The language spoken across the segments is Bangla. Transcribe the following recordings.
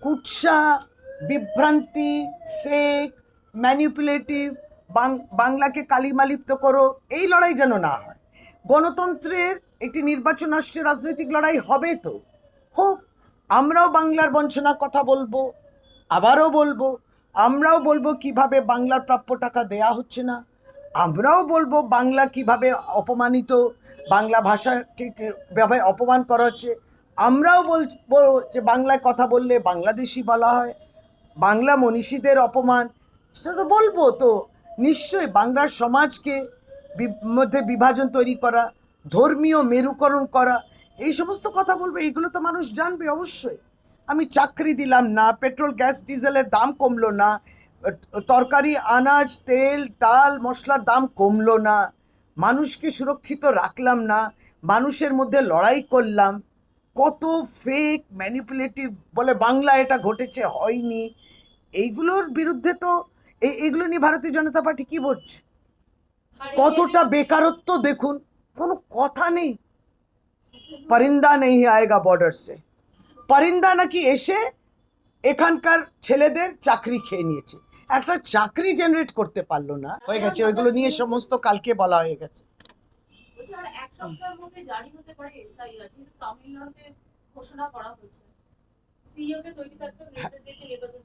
কুৎসা, বিভ্রান্তি, ফেক, ম্যানিপুলেটিভ, বাংলাকে কালিমালিপ্ত করো, এই লড়াই যেন না হয়। গণতন্ত্রের একটি নির্বাচন আসছে, রাজনৈতিক লড়াই হবে তো হোক। আমরাও বাংলার বঞ্চনার কথা বলবো, আবারও বলবো। আমরাও বলবো কিভাবে বাংলার প্রাপ্য টাকা দেয়া হচ্ছে না। আমরাও বলবো বাংলা কিভাবে অপমানিত, বাংলা ভাষাকে কিভাবে অপমান করা হচ্ছে। আমরাও বলবো যে বাংলায় কথা বললে বাংলাদেশি বলা হয়, বাংলা মনীষীদের অপমান, সেটা তো বলবো তো। নিশ্চয়ই বাংলার সমাজকে মধ্যে বিভাজন তৈরি করা, ধর্মীয় মেরুকরণ করা, এই সমস্ত কথা বলবো। এইগুলো তো মানুষ জানবে অবশ্যই। আমি চাকরি দিলাম না, পেট্রোল গ্যাস ডিজেলের দাম কমলো না, তরকারি আনাজ তেল ডাল মশলার দাম কমলো না, মানুষকে সুরক্ষিত রাখলাম না, মানুষের মধ্যে লড়াই করলাম। কত ফেক ম্যানিপুলেটিভ বলে বাংলা এটা ঘটেছে, হয়নি। এইগুলোর বিরুদ্ধে তো এইগুলো নিয়ে ভারতীয় জনতা পার্টি কি বলছে? কতটা বেকারত্ব দেখুন, কোনো কথা নেই। পরিন্দা নেই আয়েগা বর্ডার সে, পরিন্দা নাকি এসে এখানকার ছেলেদের চাকরি খেয়ে নিয়েছে, একটা চাকরি জেনারেট করতে পারলো না, হয়ে গেছে। ওইগুলো নিয়ে সমস্ত কালকে বলা হয়ে গেছে।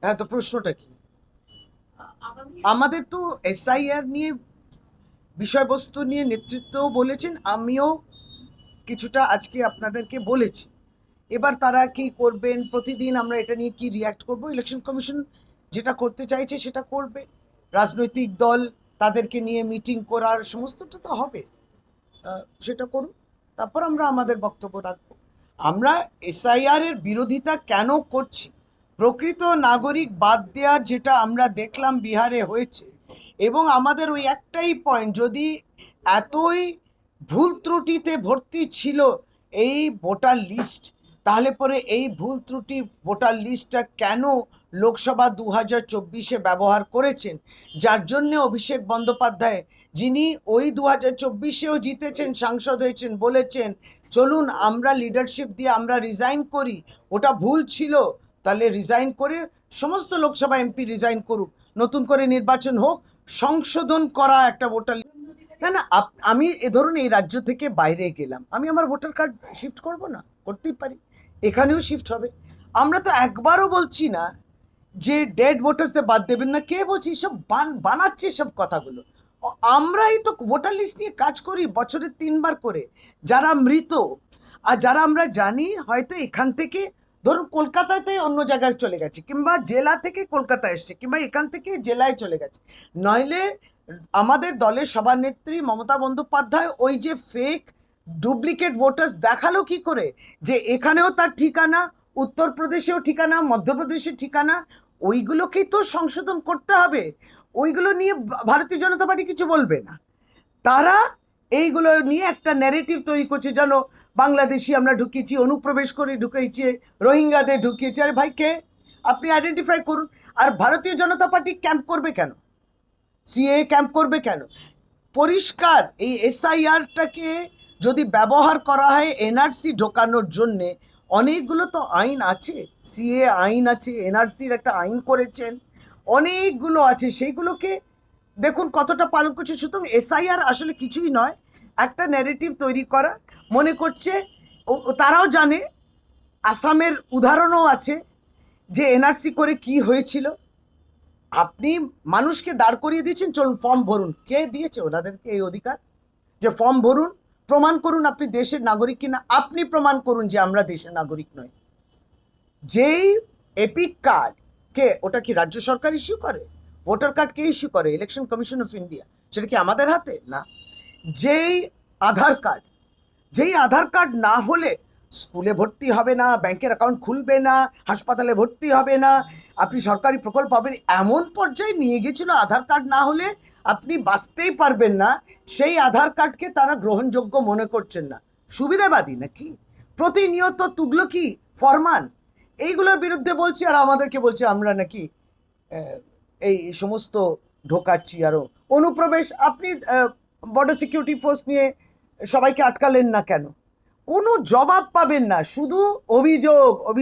হ্যাঁ, তো প্রশ্নটা কি? আমাদের তো এসআইআর নিয়ে বিষয়বস্তু নিয়ে নেতৃত্বও বলেছেন, আমিও কিছুটা আজকে আপনাদেরকে বলেছি। এবার তারা কি করবেন, প্রতিদিন আমরা এটা নিয়ে কি রিয়াক্ট করব, ইলেকশন কমিশন যেটা করতে চাইছে সেটা করবে। রাজনৈতিক দল তাদেরকে নিয়ে মিটিং করার সমস্তটা তো হবে, সেটা করুন, তারপর আমরা আমাদের বক্তব্য রাখবো। আমরা এসআইআর এর বিরোধিতা কেন করছি? প্রকৃত নাগরিক বাদ দেওয়ার যেটা আমরা দেখলাম বিহারে হয়েছে, এবং আমাদের ওই একটাই পয়েন্ট, যদি এতই ভুল ত্রুটিতে ভর্তি ছিল এই ভোটার লিস্ট, তাহলে পরে এই ভুল ত্রুটি ভোটার লিস্টটা কেন লোকসভা 2024-এ ব্যবহার করেছেন, যার জন্যে অভিষেক বন্দ্যোপাধ্যায়, যিনি ওই 2024-এও জিতেছেন, সাংসদ হয়েছেন, বলেছেন চলুন আমরা লিডারশিপ দিয়ে আমরা রিজাইন করি, ওটা ভুল ছিল, তাহলে রিজাইন করে সমস্ত লোকসভা এমপি রিজাইন করুক, নতুন করে নির্বাচন হোক, সংশোধন করা একটা ভোটার। না না, আমি এ ধরুন এই রাজ্য থেকে বাইরে গেলাম, আমি আমার ভোটার কার্ড শিফট করব না? করতেই পারি, এখানেও শিফট হবে। আমরা তো একবারও বলছি না যে ডেড ভোটার্সদের বাদ দেবেন না। কে বলছি? সব বানাচ্ছে সব কথাগুলো। আমরাই তো ভোটার লিস্ট নিয়ে কাজ করি বছরে 3বার করে, যারা মৃত আর যারা আমরা জানি হয়তো এখান থেকে, ধরুন কলকাতাতে অন্য জায়গায় চলে গেছে, কিংবা জেলা থেকে কলকাতা এসছে, কিংবা এখান থেকে জেলায় চলে গেছে, নইলে আমাদের দলের সভানেত্রী মমতা বন্দ্যোপাধ্যায় ওই যে ফেক ডুপ্লিকেট ভোটার্স দেখালো কি করে, যে এখানেও তার ঠিকানা, উত্তরপ্রদেশেও ঠিকানা, মধ্যপ্রদেশের ঠিকানা, ওইগুলোকেই তো সংশোধন করতে হবে। ওইগুলো নিয়ে ভারতীয় জনতা পার্টি কিছু বলবে না। তারা এইগুলো নিয়ে একটা ন্যারেটিভ তৈরি করছে, যেন বাংলাদেশি আমরা ঢুকিয়েছি, অনুপ্রবেশ করে ঢুকিয়েছি, রোহিঙ্গাদের ঢুকিয়েছি। আরে ভাই, কে? আপনি আইডেন্টিফাই করুন। আর ভারতীয় জনতা পার্টি ক্যাম্প করবে কেন? সিএ ক্যাম্প করবে কেন? পরিষ্কার, এই এসআইআরটাকে যদি ব্যবহার করা হয় এনআরসি ঢোকানোর জন্যে, অনেকগুলো তো আইন আছে, সিএ আইন আছে, এনআরসির একটা আইন করেছেন, অনেকগুলো আছে, সেইগুলোকে দেখুন কতটা পালন করছে। সুতরাং এসআইআর আসলে কিছুই নয়, একটা ন্যারেটিভ তৈরি করা। মনে করছে তারাও জানে, আসামের উদাহরণও আছে যে এনআরসি করে কি হয়েছিল। আপনি মানুষকে দাঁড় করিয়ে দিয়েছেন, চলুন ফর্ম ভরুন। কে দিয়েছে ওনাদেরকে এই অধিকার যে ফর্ম ভরুন, প্রমাণ করুন আপনি দেশের নাগরিক কিনা? আপনি প্রমাণ করুন যে আমরা দেশের নাগরিক নই। যেই এপিক কার্ড, কে ওটা কি রাজ্য সরকার ইস্যু করে? ভোটার কার্ড কে ইস্যু করে? Election commission of India. সেটা কি আমাদের হাতে? না। যেই আধার কার্ড, যেই আধার কার্ড না হলে স্কুলে ভর্তি হবে না, ব্যাংকের অ্যাকাউন্ট খুলবে না, হাসপাতালে ভর্তি হবে না, আপনি সরকারি প্রকল্প পাবেন, এমন পর্যায়ে নিয়ে গেছিল। আধার কার্ড না হলে আপনি বাঁচতেই পারবেন না, সেই আধার কার্ডকে তারা গ্রহণযোগ্য মনে করছেন না। সুবিধাবাদী নাকি? প্রতিনিয়ত তুগলকি, ফরমান, এইগুলোর বিরুদ্ধে বলছি, আর আমাদেরকে বলছে আমরা নাকি এই সমস্ত ঢোকাচ্ছি। আরও অনুপ্রবেশ, আপনি বর্ডার সিকিউরিটি ফোর্স নিয়ে সবাইকে আটকালেন না কেন? কোনো জবাব পাবেন না, শুধু অভিযোগ অভিযোগ।